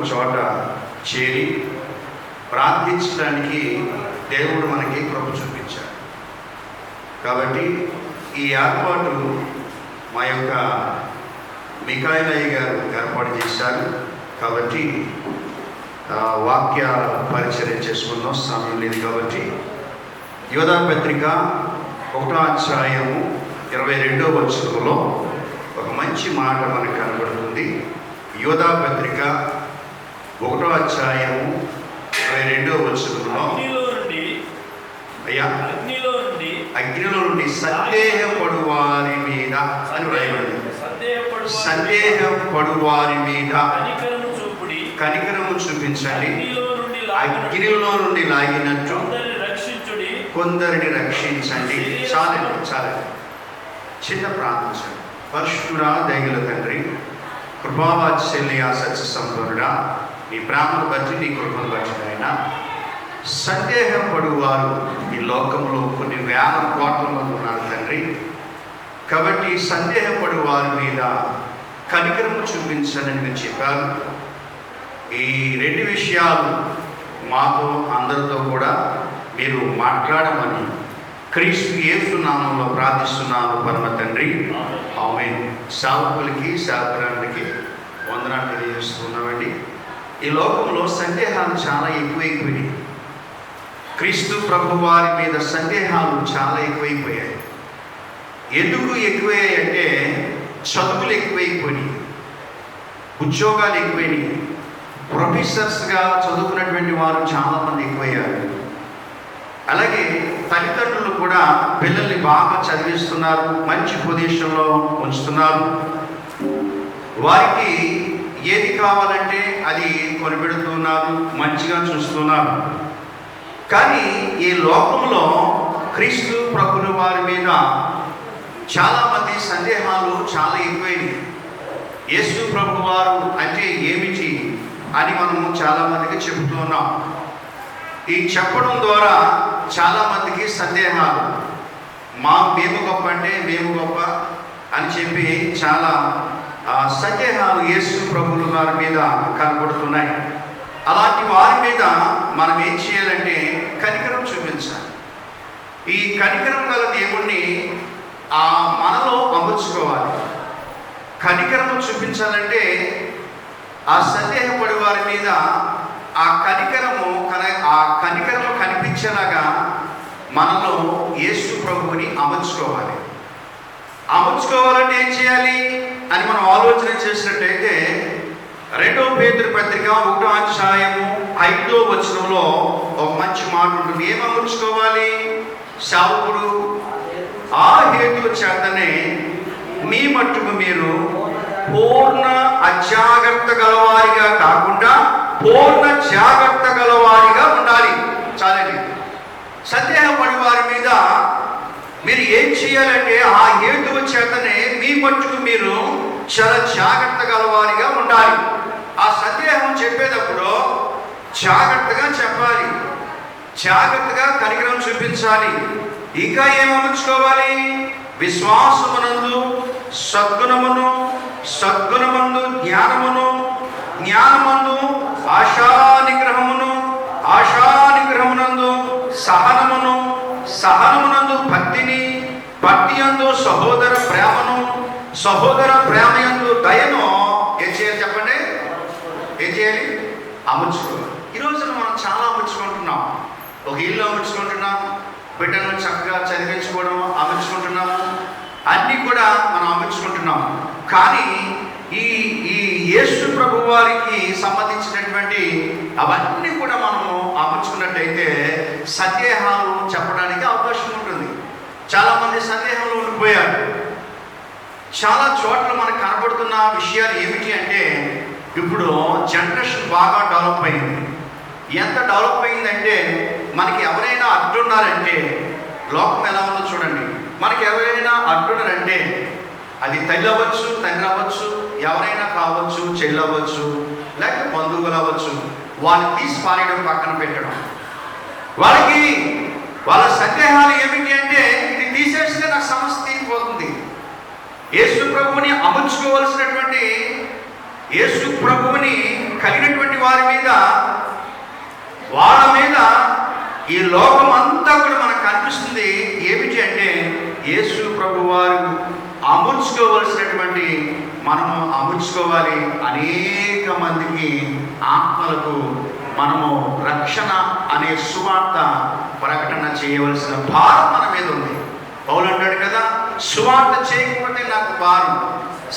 చోట చేరి ప్రార్థించడానికి దేవుడు మనకి కృప చూపించాడు. కాబట్టి ఈ ఏర్పాటు మా యొక్క మిఖాయిలయ్య గారు ఏర్పాటు చేశారు. కాబట్టి వాక్య పరిచర్య చేసుకుందాం, సమయం లేదు కాబట్టి. యోధా పత్రిక 1వ అధ్యాయము 22వ వచనంలో ఒక మంచి మాట మనకు కనబడుతుంది. యోధా పత్రిక 1వ అధ్యాయము 22వ వచనంలో అగ్నిలో నుండి సందేహపడు వారి మీద అని వ్రాయబడింది. సందేహపడు వారి మీద కనికరము చూపించండి, అగ్నిలో నుండి లాగినట్టు కొందరిని రక్షించండి. చాలండి. చిన్న ప్రార్థన. పరిశుద్ధుడా, దయగల తండ్రి, కృపావాత్సల్య సత్య సంపన్నుడా, నీ ప్రేమను బట్టి, నీ కృపను బట్టి అయినా సందేహపడు వారు ఈ లోకంలో కొన్ని వేల కోట్ల మంది ఉన్నారు తండ్రి. కాబట్టి సందేహపడు వారి మీద కనికరము చూపించనని మీరు చెప్పారు. ఈ 2 విషయాలు మాతో అందరితో కూడా మీరు మాట్లాడమని క్రీస్తు యేసు నామములో ప్రార్థిస్తున్నాను పరమ తండ్రి, ఆమేన్. సేవకులకి సేవకురాళ్ళకి వందనాలు తెలియజేస్తున్నామండి. ఈ లోకంలో సందేహాలు చాలా ఎక్కువైపోయినాయి. క్రీస్తు ప్రభు వారి మీద సందేహాలు చాలా ఎక్కువైపోయాయి. ఎందుకు ఎక్కువయ్యాయి అంటే చదువులు ఎక్కువైపోయినాయి, ఉద్యోగాలు ఎక్కువైనాయి, ప్రొఫెసర్స్గా చదువుకున్నటువంటి వారు చాలామంది ఎక్కువయ్యారు. అలాగే తల్లిదండ్రులు కూడా పిల్లల్ని బాగా చదివిస్తున్నారు, మంచి పొజిషన్లో ఉంచుతున్నారు. వారికి ఏది కావాలంటే అది కొనిపెడుతున్నారు, మంచిగా చూస్తున్నారు. కానీ ఈ లోకంలో క్రీస్తు ప్రభుల వారి మీద చాలామంది సందేహాలు చాలా ఎక్కువైనవి. యేసు ప్రభు వారు అంటే ఏమిటి అని మనము చాలామందికి చెబుతూ ఉన్నాం. ఈ చెప్పడం ద్వారా చాలామందికి సందేహాలు, మేము గొప్ప అంటే మేము గొప్ప అని చెప్పి చాలా సందేహాలు యేసు ప్రభుల వారి మీద కనబడుతున్నాయి. అలాంటి వారి మీద మనం ఏం చేయాలంటే కనికరం చూపించాలి. ఈ కనికరం గల దేవుణ్ణి మనలో అమర్చుకోవాలి. కనికరము చూపించాలంటే ఆ సందేహపడి వారి మీద ఆ కనికరము కనిపించేలాగా మనలో యేసు ప్రభువుని అమర్చుకోవాలి. అమర్చుకోవాలంటే ఏం చేయాలి అని మనం ఆలోచన చేసినట్టయితే 2వ పేతురు పత్రిక 1వ అధ్యాయము 5వ వచనంలో ఒక మంచి మాట ఉంటుంది. ఏం అమర్చుకోవాలి? సేవకుడు ఆ హేతువు చేతనే మీ మట్టుకు మీరు పూర్ణ అజాగ్రత్త గలవారిగా కాకుండా పూర్ణ జాగ్రత్త గలవారిగా ఉండాలి. చాలండి. సందేహపడి వారి మీద మీరు ఏం చేయాలంటే ఆ హేతువు చేతనే మీ మట్టుకు మీరు చాలా జాగ్రత్త గలవారిగా ఉండాలి. ఆ సందేహం చెప్పేటప్పుడు జాగ్రత్తగా చెప్పాలి, జాగ్రత్తగా కనికరం చూపించాలి. ఇంకా ఏమర్చుకోవాలి? విశ్వాసమునందు సద్గుణమును, సద్గుణమందు జ్ఞానమును, జ్ఞానమందు ఆశానిగ్రహమును, ఆశానిగ్రహమునందు సహనమును, సహనమునందు భక్తిని, భక్తి యందు సహోదర ప్రేమను, సహోదర ప్రేమయందు దయను ఏం చేయాలి చెప్పండి? ఏం చేయాలి? అమర్చుకోవాలి. ఈ రోజున మనం చాలా అమర్చుకుంటున్నాం. ఒక ఇల్లు అమర్చుకుంటున్నాం, బిడ్డలను చక్కగా చదివించుకోవడం అమర్చుకుంటున్నాము, అన్నీ కూడా మనం అమర్చుకుంటున్నాం. కానీ ఈ యేసు ప్రభు వారికి సంబంధించినటువంటి అవన్నీ కూడా మనము అమర్చుకున్నట్టయితే సందేహాలు చెప్పడానికి అవకాశం ఉంటుంది. చాలామంది సందేహంలో ఉండిపోయారు. చాలా చోట్ల మనకు కనబడుతున్న విషయాలు ఏమిటి అంటే ఇప్పుడు జనరేషన్ బాగా డెవలప్ అయింది. ఎంత డెవలప్ అయిందంటే మనకి ఎవరైనా అడ్డున్నారంటే లోకం ఎలా ఉందో చూడండి. మనకి ఎవరైనా అడ్డున్నారంటే అది తల్లి అవ్వచ్చు, తండ్రి అవ్వచ్చు, ఎవరైనా కావచ్చు, చెల్లి అవ్వచ్చు, లేకపోతే బంధువులు అవ్వచ్చు. వాళ్ళని తీసి పారేయడం, పక్కన పెట్టడం. వాళ్ళకి వాళ్ళ సందేహాలు ఏమిటి అంటే ఇది తీసేస్తే నాకు సమస్య తీరిపోతుంది. యేసు ప్రభువుని అమర్చుకోవలసినటువంటి, యేసు ప్రభువుని కలిగినటువంటి వారి మీద, వాళ్ళ మీద ఈ లోకం అంతా కూడా మనకు కనిపిస్తుంది. ఏమిటి అంటే యేసు ప్రభు వారు అమర్చుకోవలసినటువంటి మనము అమర్చుకోవాలి. అనేక మందికి ఆత్మలకు మనము రక్షణ అనే సువార్త ప్రకటన చేయవలసిన భారం మన మీద ఉంది. పౌలు అంటాడు కదా, సువార్త చేయకపోతే నాకు భారం,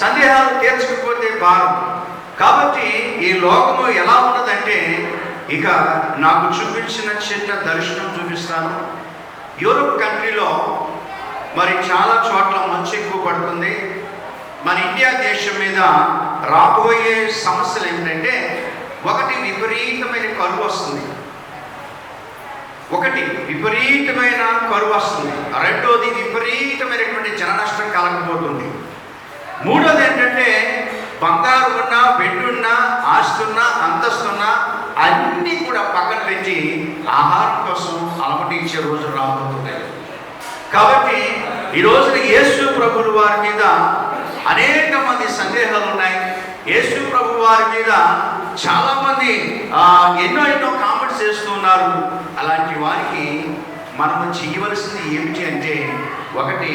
సందేహాలు తీర్చకపోతే భారం. కాబట్టి ఈ లోకము ఎలా ఉన్నదంటే, ఇక నాకు చూపించిన చిన్న దర్శనం చూపిస్తాను. యూరోప్ కంట్రీలో మరి చాలా చోట్ల మంచు ఎక్కువ పడుతుంది. మన ఇండియా దేశం మీద రాబోయే సమస్యలు ఏమిటంటే, ఒకటి విపరీతమైన కరువు వస్తుంది, రెండోది విపరీతమైనటువంటి జన నష్టం కలగబోతుంది. మూడోది ఏంటంటే, బంగారు ఉన్నా, వెండి ఉన్నా, ఆస్తి ఉన్నా, అంతస్తున్నా అన్నీ కూడా పక్కన పెట్టి ఆహారం కోసం అలమటించే రోజులు రాబోతున్నాయి. కాబట్టి ఈ రోజున యేసు ప్రభువు వారి మీద అనేక మంది సందేహాలు ఉన్నాయి. యేసు ప్రభు వారి మీద చాలామంది ఎన్నో కామెంట్స్ చేస్తున్నారు. అలాంటి వారికి మనము చేయవలసింది ఏమిటి అంటే, ఒకటి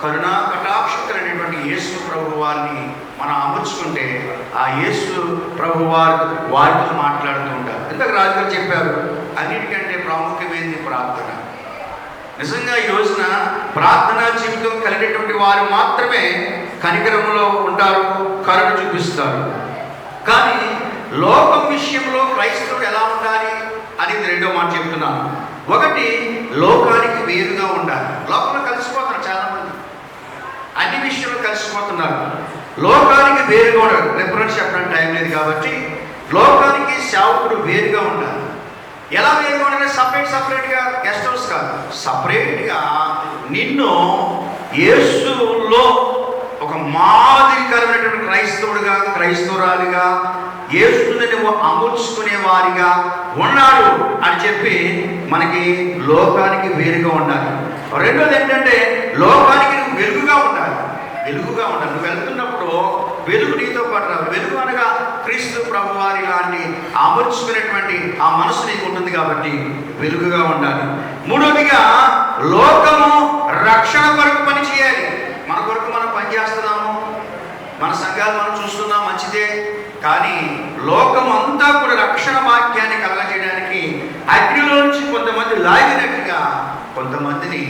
కరుణా కటాక్షకులైనటువంటి యేసు ప్రభు వారిని మనం అమర్చుకుంటే ఆ యేసు ప్రభు వారితో మాట్లాడుతూ ఉంటారు. ఇంతకు రాజుగారు చెప్పారు, అన్నిటికంటే ప్రాముఖ్యమైనది ప్రార్థన. నిజంగా ఈ రోజున ప్రార్థనా జీవితం కలిగినటువంటి వారు మాత్రమే కనికరంలో ఉంటారు, కరుణ చూపిస్తారు. కానీ లోకం విషయంలో క్రైస్తవుడు ఎలా ఉండాలి అనేది రెండో మాట చెప్తున్నాను. ఒకటి, లోకానికి వేరుగా ఉండాలి. లోకంలో కలిసిపోతున్నారు చాలామంది, అన్ని విషయంలో కలిసిపోతున్నారు. లోకానికి వేరుగా ఉండాలి. రిఫరెన్స్ చెప్పడానికి టైం లేదు కాబట్టి, లోకానికి సేవకుడు వేరుగా ఉండాలి. ఎలా వేరుగా ఉండాలి? సపరేట్గా గెస్ట్ హౌస్ కాదు, సపరేట్గా నిన్ను యేసులో ఒక మాదిరికరమైనటువంటి క్రైస్తవుడిగా, క్రైస్తవురాలిగా, యేసుని నువ్వు అమర్చుకునే వారిగా ఉన్నాడు అని చెప్పి మనకి లోకానికి వేరుగా ఉండాలి. రెండోది ఏంటంటే, లోకానికి నువ్వు వెలుగుగా ఉండాలి. నువ్వు వెళ్తున్నప్పుడు వెలుగు నీతో పాటు రాదు. వెలుగు అనగా క్రీస్తు ప్రభు వారి లాంటి అమర్చుకునేటువంటి ఆ మనసు నీకు ఉంటుంది కాబట్టి వెలుగుగా ఉండాలి. మూడోదిగా, లోకము రక్షణ కొరకు పని చేయాలి. మన కొరకు మనం పనిచేస్తున్నాము, మన సంఘాలు మనం చూస్తున్నాం, మంచిదే. కానీ లోకం అంతా కూడా రక్షణ వాక్యాన్ని కలగజేయడానికి అగ్నిలో నుంచి కొంతమంది లాగినట్టుగా కొంతమందిని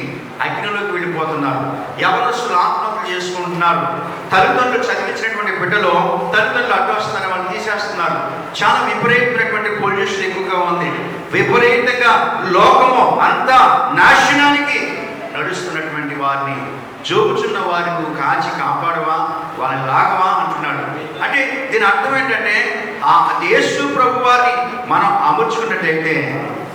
అగ్నిలోకి వెళ్ళిపోతున్నారు. యవనస్తులు ఆత్మహత్య చేసుకుంటున్నారు. తల్లిదండ్రులు చదివించినటువంటి బిడ్డలు తల్లిదండ్రులు అడ్డు వస్తున్నారు, వాళ్ళు తీసేస్తున్నారు. చాలా విపరీతమైనటువంటి పొల్యూషన్ ఎక్కువగా ఉంది. విపరీతంగా లోకము అంతా నాశనానికి నడుస్తున్నటువంటి వారిని, జోగుచున్న వారిని నువ్వు కాచి కాపాడవా, వాళ్ళని లాగవా అంటున్నాడు. అంటే దీని అర్థం ఏంటంటే, ఆ యేసు ప్రభు వారిని మనం అమర్చుకున్నట్టయితే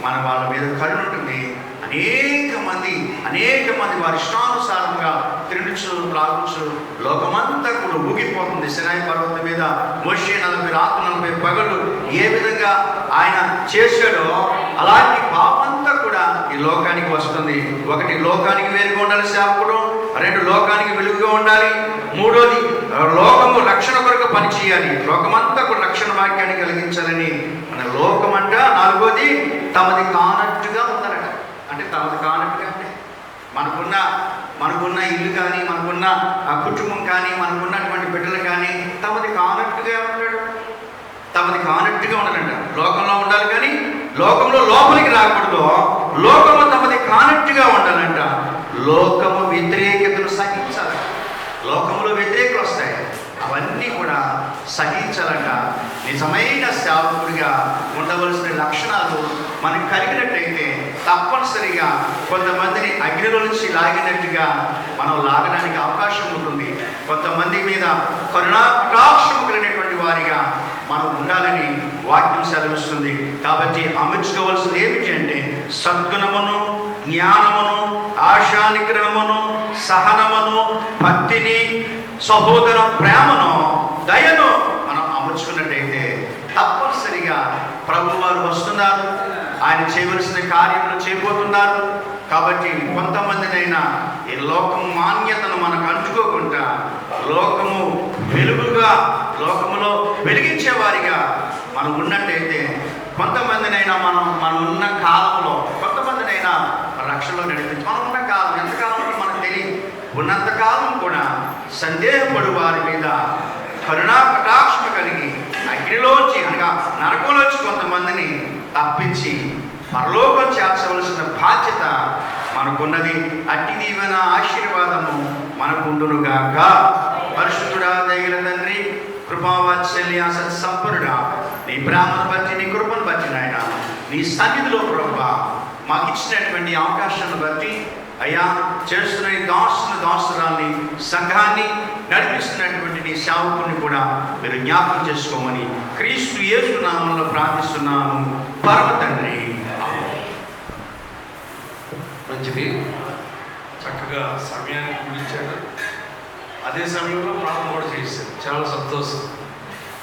మన వాళ్ళ మీద కరుణ ఉంటుంది. అనేక మంది వారి ఇష్టానుసారంగా తిరుగుచు లాగుచు లోకమంతా కూడా ఊగిపోతుంది. సినాయి పర్వతం మీద మోషే 40 రాత్రులు 40 పగలు ఏ విధంగా ఆయన చేశాడో అలాంటి పాపంతా కూడా ఈ లోకానికి వస్తుంది. ఒకటి, లోకానికి వేరుగా ఉండాలి సేవకుడు. రెండు, లోకానికి వెలుగుగా ఉండాలి. మూడోది, లోకము రక్షణ కొరకు పని చేయాలి. లోకమంతా కూడా రక్షణ వాక్యాన్ని కలిగించాలని మన లోకమంట. నాలుగోది, తమది కానట్టుగా ఉందనట. అంటే తమది కానట్టుగా అంటే మనకున్న ఇల్లు కానీ, మనకున్న కుటుంబం కానీ, మనకున్నటువంటి బిడ్డలు కానీ తమది కానట్టుగా ఉంటాడు. తమది కానట్టుగా ఉండాలంట. లోకంలో ఉండాలి కానీ లోకంలో లోపలికి రాకూడదు. లోకము తమది కానట్టుగా ఉండాలంట. లోకము వ్యతిరేకతను సహించాలి. లోకంలో వ్యతిరేకలు వస్తాయి, అవన్నీ కూడా సహించాలంట. నిజమైన సేవకుడిగా ఉండవలసిన లక్షణాలు మనకు కలిగినట్టయితే తప్పనిసరిగా కొంతమందిని అగ్నిలో నుంచి లాగినట్టుగా మనం లాగడానికి అవకాశం ఉంటుంది. కొంతమంది మీద కరుణా కటాక్షం కలిగినటువంటి వారిగా మనం ఉండాలని వాక్యం సెలవిస్తుంది. కాబట్టి అమర్చుకోవాల్సింది ఏమిటి అంటే, సద్గుణమును, జ్ఞానమును, ఆశానిగ్రహమును, సహనమును, భక్తిని, సహోదర ప్రేమను, దయను మనం అమర్చుకున్నట్టయితే తప్పనిసరిగా ప్రభువారు వస్తున్నారు. ఆయన చేయవలసిన కార్యములు చేయబోతున్నారు. కాబట్టి కొంతమందినైనా ఈ లోకం మాన్యతను మనకు అంటుకోకుండా లోకము వెలుగుగా, లోకములో వెలిగించే వారిగా మనం ఉన్నట్టయితే కొంతమందినైనా మనం ఉన్న కాలంలో కొంతమందినైనా రక్షణలో నడిపించి మనం ఉన్న కాలం ఎంతకాలంలో మనకు తెలియదు. ఉన్నంతకాలం కూడా సందేహపడు వారి మీద కరుణా కటాక్షం కలిగి అగ్నిలోంచి అనగా నరకంలోంచి కొంతమందిని తప్పించి పరలోకం చేర్చవలసిన బాధ్యత మనకున్నది. అట్టి దీవెన ఆశీర్వాదము మనకుండునుగాక. పరిశుద్ధుడా, దయగల తండ్రి, కృపావాత్సల్య సత్సంపన్నుడా, నీ ప్రేమను బట్టి నీ కృపను బట్టి నాయన నీ సన్నిధిలో ప్రభువా మాకు ఇచ్చినటువంటి అవకాశాన్ని బట్టి అయ్యా చేస్తున్న ఈ దాసురాల్ని సంఘాన్ని నడిపిస్తున్నటువంటి నీ సేవకుని కూడా మీరు జ్ఞాపకం చేసుకోమని క్రీస్తు యేసు నామములో ప్రార్థిస్తున్నాను పరమ తండ్రి. మంచిది, చక్కగా సమయానికి పిలిచాడు. అదే సమయంలో ప్రార్థన కూడా చేశారు. చాలా సంతోషం.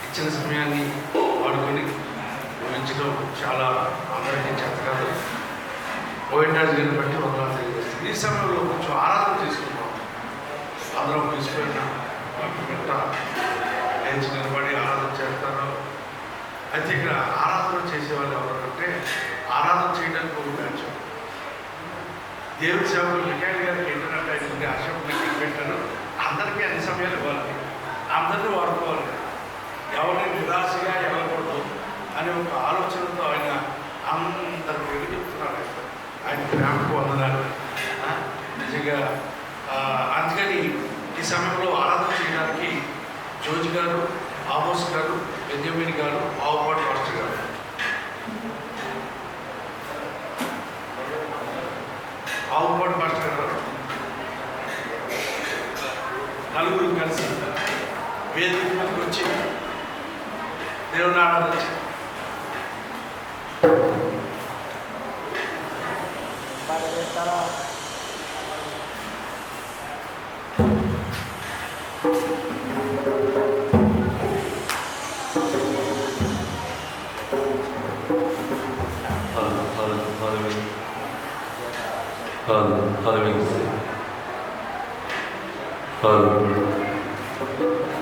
ఇచ్చిన సమయాన్ని వాడుకొని ముగించడం చాలా అందరికీ చేత కాదు. ఓఎన్ఆర్ గారిని బట్టి వందనాలు తెలియజేస్తుంది. ఈ సమయంలో కొంచెం ఆరాధన చేసుకుంటాం. అందరం తీసుకుపోయిన వెంట లేచి నిలబడి ఆరాధన చేస్తారు. అయితే ఇక్కడ ఆరాధన చేసేవాళ్ళు ఎవరంటే ఆరాధన చేయడానికి ఒక బ్యాచ్. దేవుడి సేవలు మిఖాయిల్ గారికి ఏంటంటే ఆయన ఆశం పెట్టాను. అందరికీ అన్ని సమయాలు ఇవ్వాలి, అందరినీ వాడుకోవాలి, ఎవరిని నిరాశగా వెళ్ళకూడదు అనే ఒక ఆలోచనతో ఆయన అందరికి వెళ్ళి చెప్తున్నారు. ఆయన ప్రేమకు వందనాలు. నిజంగా అందుకని ఈ సమయంలో ఆరాధన చేయడానికి జోజి గారు, ఆమోస్ గారు, బెంజమిన్ గారు, ఆవుపాటి మాస్టర్ గారు ఆవుపాటి మాస్టర్ గారు నలుగురు కలిసి వేదిక మీదకి వచ్చి దేవుని ఆరాధన Hallelujah.